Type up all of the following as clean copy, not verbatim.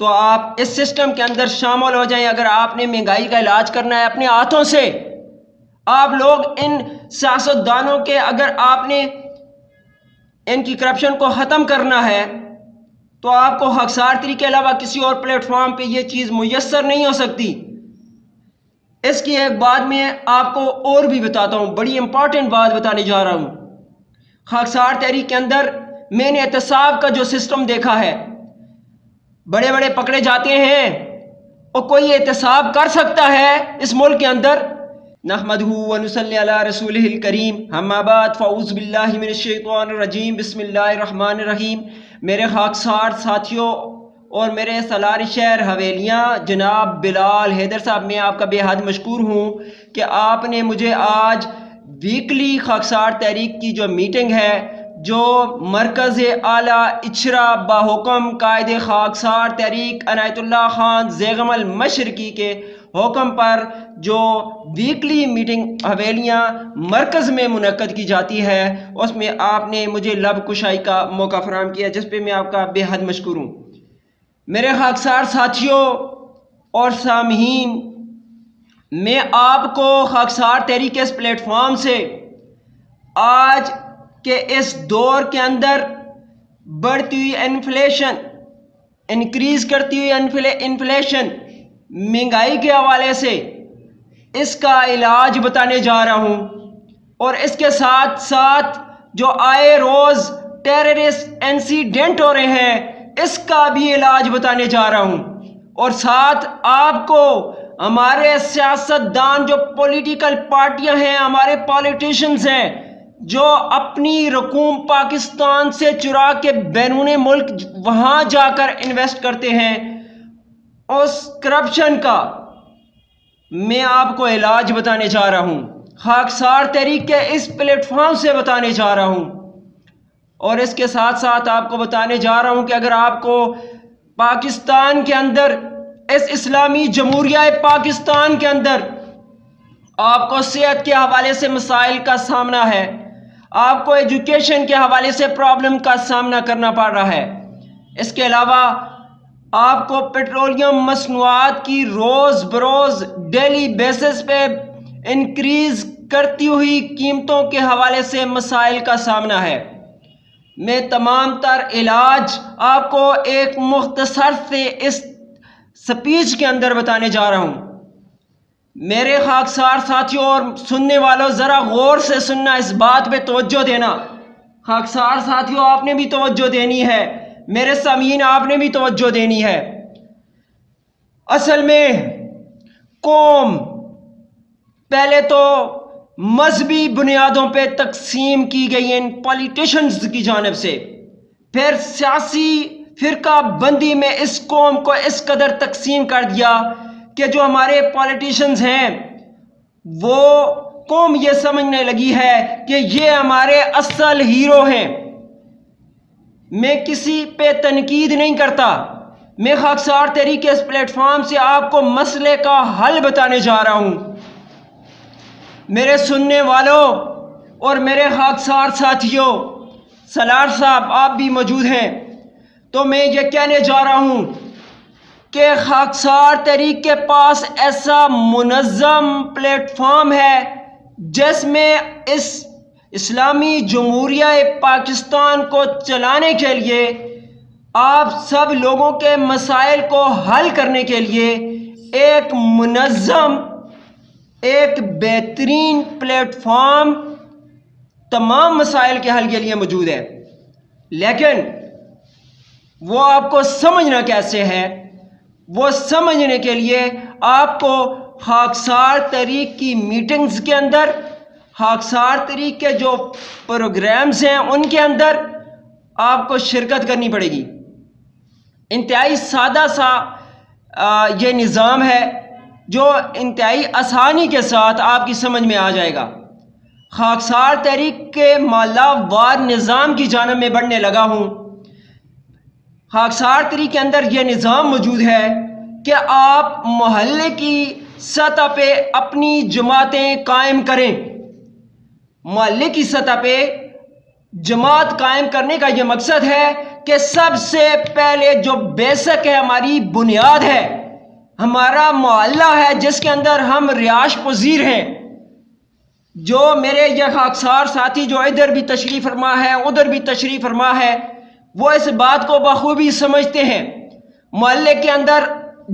تو آپ اس سسٹم کے اندر شامل ہو جائیں۔ اگر آپ نے مہنگائی کا علاج کرنا ہے اپنے ہاتھوں سے، آپ لوگ ان سیاستدانوں کے، اگر آپ نے ان کی کرپشن کو ختم کرنا ہے تو آپ کو خاکسار طریقے کے علاوہ کسی اور پلیٹ فارم پہ یہ چیز میسر نہیں ہو سکتی۔ اس کی ایک بات میں آپ کو اور بھی بتاتا ہوں، بڑی امپورٹنٹ بات بتانے جا رہا ہوں۔ خاکسار تحریک کے اندر میں نے احتساب کا جو سسٹم دیکھا ہے، بڑے بڑے پکڑے جاتے ہیں، اور کوئی احتساب کر سکتا ہے اس ملک کے اندر؟ نحمدہ ونصلی علی رسولہ الکریم، اما بعد فاعوذ باللہ من الشیطان الرجیم، بسم اللہ الرحمن الرحیم۔ میرے خاکسار ساتھیوں اور میرے سالار شہر حویلیاں، جناب بلال حیدر صاحب، میں آپ کا بے حد مشکور ہوں کہ آپ نے مجھے آج ویکلی خاکسار تحریک کی جو میٹنگ ہے، جو مرکز اعلیٰ اچھرا باحکم قائد خاکسار تحریک عنایت اللہ خان زیغم المشرقی کے حکم پر جو ویکلی میٹنگ حویلیاں مرکز میں منعقد کی جاتی ہے، اس میں آپ نے مجھے لب کشائی کا موقع فراہم کیا، جس پہ میں آپ کا بے حد مشکور ہوں۔ میرے خاکسار ساتھیوں اور سامعین، میں آپ کو خاکسار تحریک کے اس پلیٹ فارم سے آج کے اس دور کے اندر بڑھتی ہوئی انفلیشن، انکریز کرتی ہوئی انفلیشن، مہنگائی کے حوالے سے اس کا علاج بتانے جا رہا ہوں، اور اس کے ساتھ ساتھ جو آئے روز ٹیررسٹ انسیڈنٹ ہو رہے ہیں اس کا بھی علاج بتانے جا رہا ہوں، اور ساتھ آپ کو ہمارے سیاستدان، جو پولیٹیکل پارٹیاں ہیں، ہمارے پولیٹیشنز ہیں، جو اپنی رقوم پاکستان سے چرا کے بیرون ملک وہاں جا کر انویسٹ کرتے ہیں، اس کرپشن کا میں آپ کو علاج بتانے جا رہا ہوں، خاکسار تحریک کے اس پلیٹ فارم سے بتانے جا رہا ہوں۔ اور اس کے ساتھ ساتھ آپ کو بتانے جا رہا ہوں کہ اگر آپ کو پاکستان کے اندر، اس اسلامی جمہوریہ پاکستان کے اندر آپ کو صحت کے حوالے سے مسائل کا سامنا ہے، آپ کو ایجوکیشن کے حوالے سے پرابلم کا سامنا کرنا پڑ رہا ہے، اس کے علاوہ آپ کو پیٹرولیم مصنوعات کی روز بروز ڈیلی بیسس پہ انکریز کرتی ہوئی قیمتوں کے حوالے سے مسائل کا سامنا ہے، میں تمام تر علاج آپ کو ایک مختصر سے اس سپیچ کے اندر بتانے جا رہا ہوں۔ میرے خاکسار ساتھیوں اور سننے والوں، ذرا غور سے سننا، اس بات پہ توجہ دینا۔ خاکسار ساتھیوں، آپ نے بھی توجہ دینی ہے، میرے سامعین آپ نے بھی توجہ دینی ہے۔ اصل میں قوم پہلے تو مذہبی بنیادوں پہ تقسیم کی گئی ان پولیٹیشنز کی جانب سے، پھر سیاسی فرقہ بندی میں اس قوم کو اس قدر تقسیم کر دیا کہ جو ہمارے پولیٹیشنز ہیں وہ قوم یہ سمجھنے لگی ہے کہ یہ ہمارے اصل ہیرو ہیں۔ میں کسی پہ تنقید نہیں کرتا، میں خاکسار تحریک کے اس پلیٹ فارم سے آپ کو مسئلے کا حل بتانے جا رہا ہوں۔ میرے سننے والوں اور میرے خاکسار ساتھیوں، سالار صاحب آپ بھی موجود ہیں، تو میں یہ کہنے جا رہا ہوں کہ خاکسار تحریک کے پاس ایسا منظم پلیٹ فارم ہے جس میں اس اسلامی جمہوریہ پاکستان کو چلانے کے لیے، آپ سب لوگوں کے مسائل کو حل کرنے کے لیے ایک منظم، ایک بہترین پلیٹ فارم تمام مسائل کے حل کے لیے موجود ہے، لیکن وہ آپ کو سمجھنا کیسے ہے؟ وہ سمجھنے کے لیے آپ کو خاکسار تحریک کی میٹنگز کے اندر، خاکسار تحریک کے جو پروگرامز ہیں ان کے اندر آپ کو شرکت کرنی پڑے گی۔ انتہائی سادہ سا یہ نظام ہے جو انتہائی آسانی کے ساتھ آپ کی سمجھ میں آ جائے گا۔ خاکسار تحریک کے محلہ وار نظام کی جانب میں بڑھنے لگا ہوں۔ خاکسار تحریک کے اندر یہ نظام موجود ہے کہ آپ محلے کی سطح پہ اپنی جماعتیں قائم کریں۔ محلے کی سطح پہ جماعت قائم کرنے کا یہ مقصد ہے کہ سب سے پہلے جو بیسک ہے، ہماری بنیاد ہے، ہمارا محلہ ہے جس کے اندر ہم رہائش پذیر ہیں. جو میرے یہ خاکسار ساتھی جو ادھر بھی تشریف فرما ہے ادھر بھی تشریف فرما ہے، وہ اس بات کو بخوبی سمجھتے ہیں. محلے کے اندر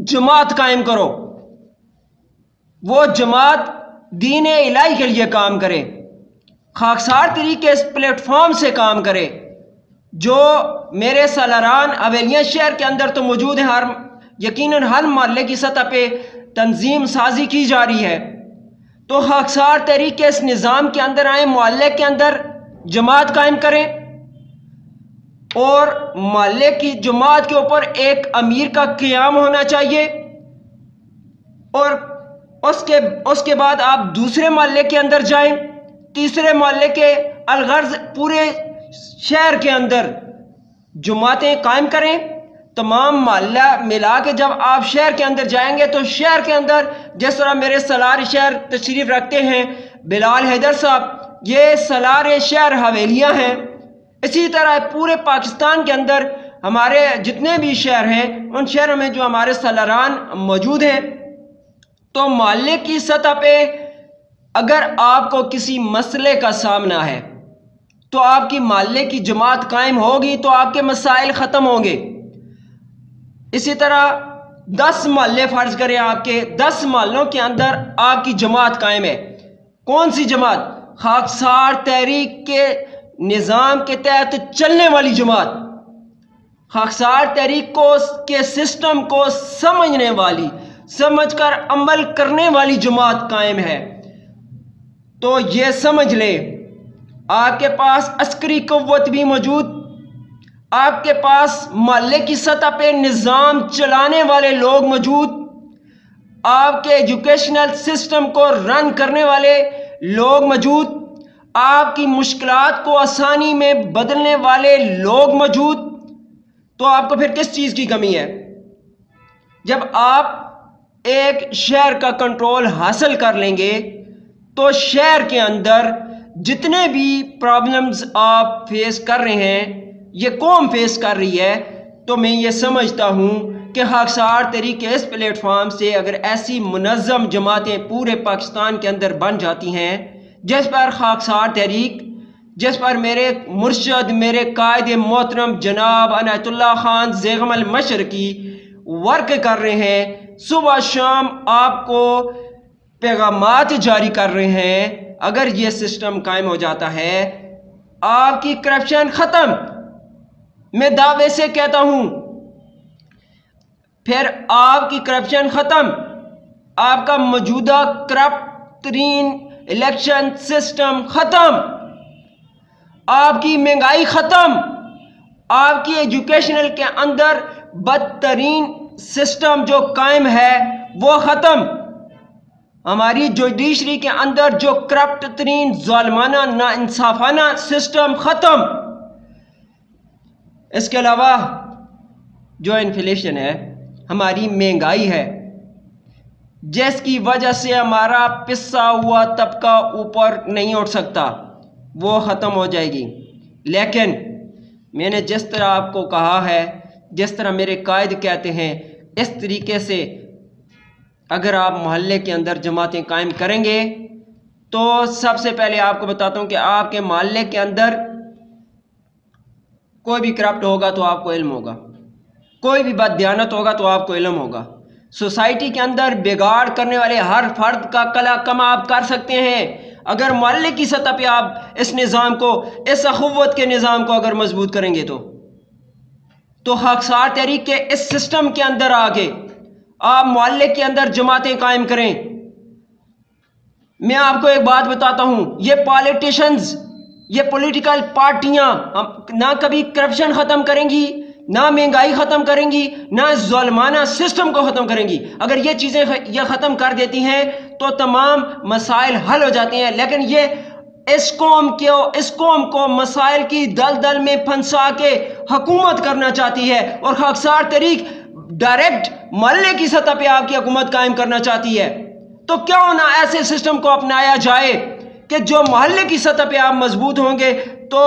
جماعت قائم کرو، وہ جماعت دین الہی کے لیے کام کرے، خاکسار طریقے اس پلیٹ فارم سے کام کرے. جو میرے سالاران حویلیاں شہر کے اندر تو موجود ہیں، یقیناً ہر محلے کی سطح پہ تنظیم سازی کی جا رہی ہے، تو خاکسار طریقے اس نظام کے اندر آئیں، محلے کے اندر جماعت قائم کریں، اور محلے کی جماعت کے اوپر ایک امیر کا قیام ہونا چاہیے. اور اس کے بعد آپ دوسرے محلے کے اندر جائیں، تیسرے محلے کے الغرض پورے شہر کے اندر جماعتیں قائم کریں. تمام محلہ ملا کے جب آپ شہر کے اندر جائیں گے تو شہر کے اندر جس طرح میرے سالار شہر تشریف رکھتے ہیں بلال حیدر صاحب، یہ سالار شہر حویلیاں ہیں، اسی طرح پورے پاکستان کے اندر ہمارے جتنے بھی شہر ہیں ان شہروں میں جو ہمارے سالاران موجود ہیں. تو محلے کی سطح پہ اگر آپ کو کسی مسئلے کا سامنا ہے تو آپ کی محلے کی جماعت قائم ہوگی تو آپ کے مسائل ختم ہوں گے. اسی طرح 10 محلے فرض کریں، آپ کے 10 محلوں کے اندر آپ کی جماعت قائم ہے. کون سی جماعت؟ خاکسار تحریک کے نظام کے تحت چلنے والی جماعت، خاکسار تحریک کو کے سسٹم کو سمجھنے والی، سمجھ کر عمل کرنے والی جماعت قائم ہے. تو یہ سمجھ لیں آپ کے پاس عسکری قوت بھی موجود، آپ کے پاس محلے کی سطح پہ نظام چلانے والے لوگ موجود، آپ کے ایجوکیشنل سسٹم کو رن کرنے والے لوگ موجود، آپ کی مشکلات کو آسانی میں بدلنے والے لوگ موجود. تو آپ کو پھر کس چیز کی کمی ہے؟ جب آپ ایک شہر کا کنٹرول حاصل کر لیں گے تو شہر کے اندر جتنے بھی پرابلمز آپ فیس کر رہے ہیں، یہ قوم فیس کر رہی ہے، تو میں یہ سمجھتا ہوں کہ خاکسار طریقے اس پلیٹ فارم سے اگر ایسی منظم جماعتیں پورے پاکستان کے اندر بن جاتی ہیں جس پر خاکسار تحریک، جس پر میرے مرشد، میرے قائد محترم جناب عنایت اللہ خان زیغم المشرقی ورک کر رہے ہیں، صبح شام آپ کو پیغامات جاری کر رہے ہیں، اگر یہ سسٹم قائم ہو جاتا ہے آپ کی کرپشن ختم. میں دعوے سے کہتا ہوں پھر آپ کی کرپشن ختم، آپ کا موجودہ کرپٹ ترین الیکشن سسٹم ختم، آپ کی مہنگائی ختم، آپ کی ایجوکیشنل کے اندر بدترین سسٹم جو قائم ہے وہ ختم، ہماری جوڈیشری کے اندر جو کرپٹ ترین ظالمانہ ناانصافانہ سسٹم ختم. اس کے علاوہ جو انفلیشن ہے، ہماری مہنگائی ہے جس کی وجہ سے ہمارا پسا ہوا طبقہ اوپر نہیں اٹھ سکتا، وہ ختم ہو جائے گی. لیکن میں نے جس طرح آپ کو کہا ہے، جس طرح میرے قائد کہتے ہیں، اس طریقے سے اگر آپ محلے کے اندر جماعتیں قائم کریں گے تو سب سے پہلے آپ کو بتاتا ہوں کہ آپ کے محلے کے اندر کوئی بھی کرپٹ ہوگا تو آپ کو علم ہوگا، کوئی بھی بددیانت ہوگا تو آپ کو علم ہوگا. سوسائٹی کے اندر بگاڑ کرنے والے ہر فرد کا کلا کم آپ کر سکتے ہیں اگر محلے کی سطح پہ آپ اس نظام کو، اس اخوت کے نظام کو اگر مضبوط کریں گے تو خاکسار تحریک کے اس سسٹم کے اندر آگے آپ محلے کے اندر جماعتیں قائم کریں. میں آپ کو ایک بات بتاتا ہوں، یہ پالیٹیشنز، یہ پولیٹیکل پارٹیاں نہ کبھی کرپشن ختم کریں گی، نہ مہنگائی ختم کریں گی، نہ ظالمانہ سسٹم کو ختم کریں گی. اگر یہ چیزیں یہ ختم کر دیتی ہیں تو تمام مسائل حل ہو جاتے ہیں. لیکن یہ اس قوم کو مسائل کی دلدل میں پھنسا کے حکومت کرنا چاہتی ہے، اور خاکسار تحریک ڈائریکٹ محلے کی سطح پہ آپ کی حکومت قائم کرنا چاہتی ہے. تو کیوں نہ ایسے سسٹم کو اپنایا جائے کہ جو محلے کی سطح پہ آپ مضبوط ہوں گے تو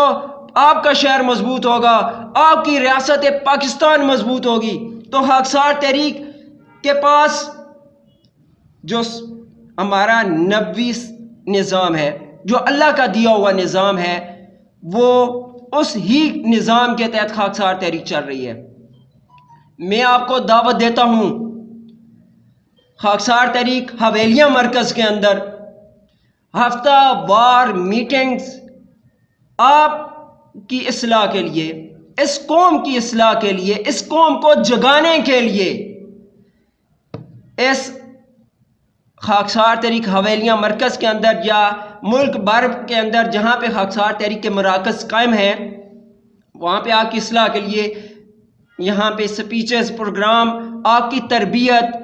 آپ کا شہر مضبوط ہوگا، آپ کی ریاست پاکستان مضبوط ہوگی۔ تو خاکسار تحریک کے پاس جو ہمارا نبوی نظام ہے، جو اللہ کا دیا ہوا نظام ہے، وہ اس ہی نظام کے تحت خاکسار تحریک چل رہی ہے۔ میں آپ کو دعوت دیتا ہوں، خاکسار تحریک حویلیاں مرکز کے اندر ہفتہ وار میٹنگز آپ کی اصلاح کے لیے، اس قوم کی اصلاح کے لیے، اس قوم کو جگانے کے لیے، اس خاکسار تحریک حویلیاں مرکز کے اندر یا ملک بھر کے اندر جہاں پہ خاکسار تحریک کے مراکز قائم ہیں، وہاں پہ آپ کی اصلاح کے لیے یہاں پہ سپیچز، پروگرام، آپ کی تربیت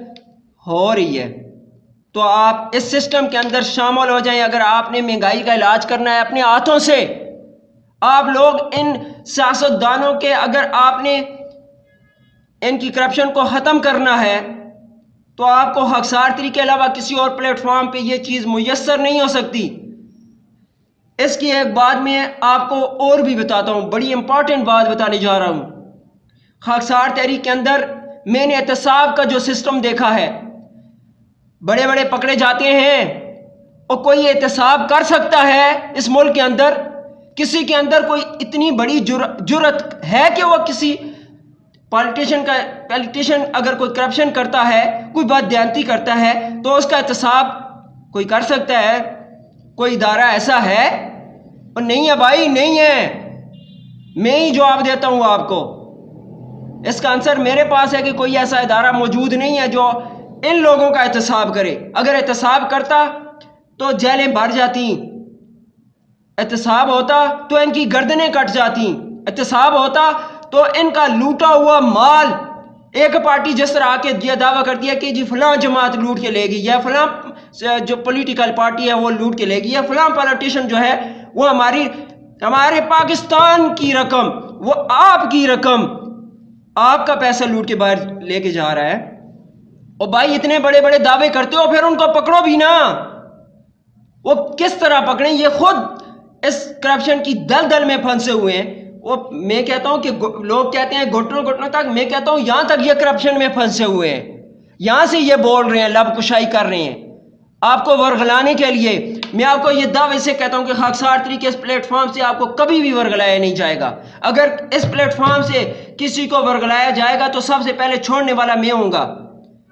ہو رہی ہے۔ تو آپ اس سسٹم کے اندر شامل ہو جائیں۔ اگر آپ نے مہنگائی کا علاج کرنا ہے اپنے ہاتھوں سے، آپ لوگ ان سیاستدانوں کے، اگر آپ نے ان کی کرپشن کو ختم کرنا ہے تو آپ کو خاکسار تحریک کے علاوہ کسی اور پلیٹ فارم پہ یہ چیز میسر نہیں ہو سکتی۔ اس کی ایک بات میں آپ کو اور بھی بتاتا ہوں، بڑی امپورٹنٹ بات بتانے جا رہا ہوں۔ خاکسار تحریک کے اندر میں نے احتساب کا جو سسٹم دیکھا ہے، بڑے بڑے پکڑے جاتے ہیں، اور کوئی احتساب کر سکتا ہے اس ملک کے اندر؟ کسی کے اندر کوئی اتنی بڑی جرت ہے کہ وہ کسی پالیٹیشین اگر کوئی کرپشن کرتا ہے، کوئی بددیانتی کرتا ہے، تو اس کا احتساب کوئی کر سکتا ہے؟ کوئی ادارہ ایسا ہے؟ اور نہیں ہے بھائی، نہیں ہے۔ میں ہی جواب دیتا ہوں آپ کو، اس کا آنسر میرے پاس ہے کہ کوئی ایسا ادارہ موجود نہیں ہے جو ان لوگوں کا احتساب کرے۔ اگر احتساب کرتا تو جیلیں بھر جاتی، احتساب ہوتا تو ان کی گردنیں کٹ جاتی، احتساب ہوتا تو ان کا لوٹا ہوا مال، ایک پارٹی جس طرح آ کے یہ دعویٰ کرتی ہے کہ جی فلاں جماعت لوٹ کے لے گی، یا فلاں جو پولیٹیکل پارٹی ہے وہ لوٹ کے لے گی، یا فلاں پولیٹیشین جو ہے وہ ہمارے پاکستان کی رقم، وہ آپ کی رقم، آپ کا پیسہ لوٹ کے باہر لے کے جا رہا ہے۔ اور بھائی اتنے بڑے بڑے دعوے کرتے ہو، پھر ان کو پکڑو بھی نا۔ وہ کس طرح پکڑیں؟ یہ خود اس کرپشن کی دلدل میں پھنسے ہوئے ہیں۔ وہ میں کہتا ہوں کہ لوگ کہتے ہیں گھٹنوں گھٹنوں تک، میں کہتا ہوں یہاں تک یہ کرپشن میں پھنسے ہوئے ہیں، یہاں سے یہ بول رہے ہیں، لب کشائی کر رہے ہیں آپ کو ورغلانے کے لیے۔ میں آپ کو یہ دعوے سے کہتا ہوں کہ خاکسار تحریک کے اس پلیٹ فارم سے آپ کو کبھی بھی ورغلایا نہیں جائے گا۔ اگر اس پلیٹ فارم سے کسی کو ورغلایا جائے گا تو سب سے پہلے چھوڑنے والا میں ہوں گا۔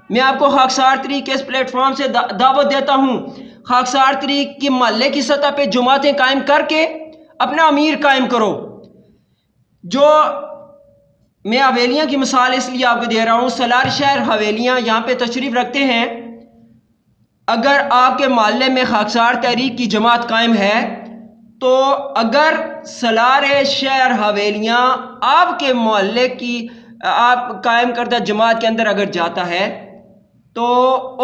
میں آپ کو خاکسار تحریک کے اس پلیٹ فارم سے دعوت دیتا ہوں، خاکسار تحریک کی محلے کی سطح پہ جماعتیں قائم کر کے اپنا امیر قائم کرو۔ جو میں حویلیاں کی مثال اس لیے آپ کو دے رہا ہوں، سالار شہر حویلیاں یہاں پہ تشریف رکھتے ہیں۔ اگر آپ کے محلے میں خاکسار تحریک کی جماعت قائم ہے تو اگر سالار شہر حویلیاں آپ کے محلے کی آپ قائم کردہ جماعت کے اندر اگر جاتا ہے تو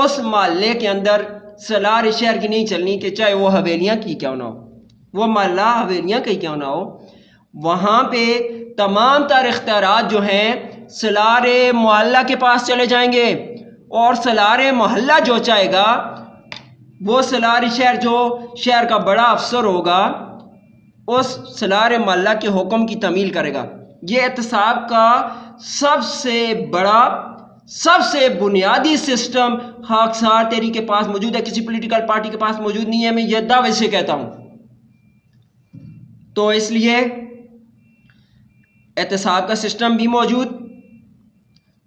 اس محلے کے اندر سالار شہر کی نہیں چلنی، کہ چاہے وہ حویلیاں کی کیوں نہ ہو، وہ محلہ حویلیاں کی کیوں نہ ہو، وہاں پہ تمام تر اختیارات جو ہیں سالار محلہ کے پاس چلے جائیں گے، اور سالار محلہ جو چاہے گا وہ سالار شہر جو شہر کا بڑا افسر ہوگا اس سالار محلہ کے حکم کی تعمیل کرے گا۔ یہ احتساب کا سب سے بڑا، سب سے بنیادی سسٹم خاکسار تحریک کے پاس موجود ہے، کسی پولیٹیکل پارٹی کے پاس موجود نہیں ہے، میں یہ دعوے سے کہتا ہوں۔ تو اس لیے احتساب کا سسٹم بھی موجود،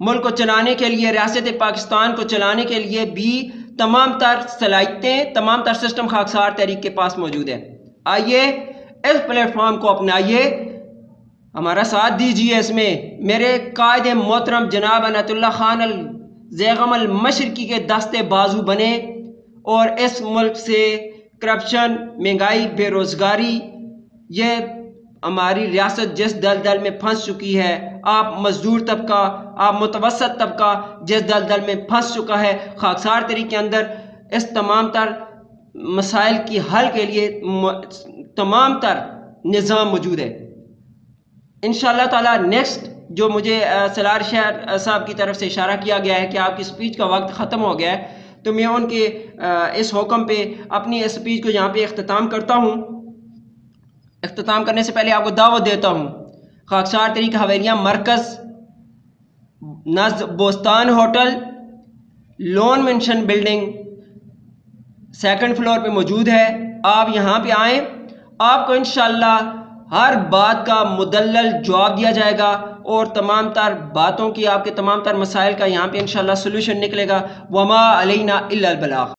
ملک کو چلانے کے لیے، ریاست پاکستان کو چلانے کے لیے بھی تمام تر صلاحیتیں، تمام تر سسٹم خاکسار تحریک کے پاس موجود ہے۔ آئیے اس پلیٹ فارم کو اپنائیے، ہمارا ساتھ دیجیے اس میں۔ میرے قائد محترم جناب عنایت اللہ خان الزیغم المشرقی کے دستے بازو بنے، اور اس ملک سے کرپشن، مہنگائی، بے روزگاری، یہ ہماری ریاست جس دلدل میں پھنس چکی ہے، آپ مزدور طبقہ، آپ متوسط طبقہ جس دلدل میں پھنس چکا ہے، خاکسار تحریک کے اندر اس تمام تر مسائل کی حل کے لیے تمام تر نظام موجود ہے۔ انشاءاللہ تعالی نیکسٹ جو مجھے سالار شہر صاحب کی طرف سے اشارہ کیا گیا ہے کہ آپ کی سپیچ کا وقت ختم ہو گیا ہے، تو میں ان کے اس حکم پہ اپنی اس سپیچ کو یہاں پہ اختتام کرتا ہوں۔ اختتام کرنے سے پہلے آپ کو دعوت دیتا ہوں، خاکسار طریق حویلیاں مرکز نزد Bostan hotel, Lone mansion building, 2nd floor پہ موجود ہے۔ آپ یہاں پہ آئیں، آپ کو انشاءاللہ ہر بات کا مدلل جواب دیا جائے گا اور تمام تر باتوں کی، آپ کے تمام تر مسائل کا یہاں پہ انشاءاللہ سولوشن نکلے گا۔ وما علینا الا البلاغ۔